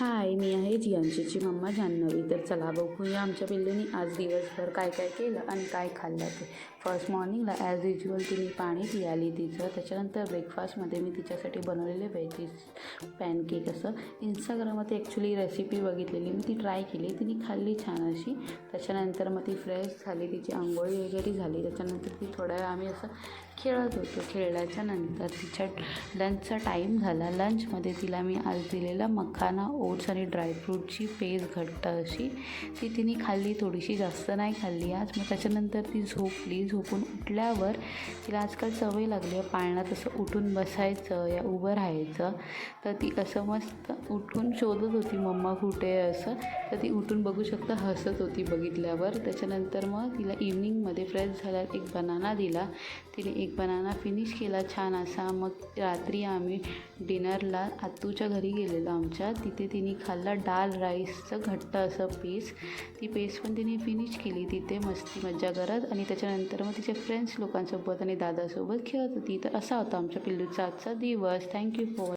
हाय, मी आहे जियांशीची मम्मा जान्हवी. तर चला बघूया आमच्या पिल्लूनी आज दिवसभर काय काय केलं आणि काय खाल्लं ते. फर्स्ट मॉर्निंगला ॲज युज्युअल तिने पाणी पियाली तिचं. त्याच्यानंतर ब्रेकफास्टमध्ये मी तिच्यासाठी बनवलेले व्हेजीज पॅनकेक असं इंस्टाग्राममध्ये ॲक्च्युली रेसिपी बघितलेली, मी ती ट्राय केली. तिने खाल्ली छान अशी. त्याच्यानंतर मग ती फ्रेश झाली, तिची आंघोळी वगैरे झाली. त्याच्यानंतर ती थोड्या वेळ आम्ही असं खेळत होतो. खेळल्याच्या नंतर तिच्या लंचचा टाईम झाला. लंचमध्ये तिला मी आज दिलेला मखाना, ओट्स आणि ड्रायफ्रूटची पेस्ट घट्ट अशी ती तिने खाल्ली. थोडीशी जास्त नाही खाल्ली आज. मग त्याच्यानंतर ती झोपली. झोपून उठल्यावर तिला आजकाल सवय लागली आहे पाळण्यात असं उठून बसायचं या उभं राहायचं. तर ती असं मस्त उठून शोधत होती मम्मा कुठे आहे असं. तर ती उठून बघू शकता हसत होती बघितल्यावर. त्याच्यानंतर मग तिला इव्हनिंगमध्ये फ्रेश झाल्यावर एक बनाना दिला. तिने एक बनाना फिनिश केला छान असा. मग रात्री आम्ही डिनरला आत्तूच्या घरी गेलेलो आमच्या. तिथे तिने खाल्ला डाल राईसचं घट्ट असं पेस्ट. ती पेस्ट पण तिने फिनिश केली तिथे मस्ती मज्जा करत. आणि त्याच्यानंतर मग तिच्या फ्रेंड्स लोकांसोबत आणि दादासोबत खेळत होती. तर असा होता आमच्या पिल्लूचा आजचा दिवस. Thank you for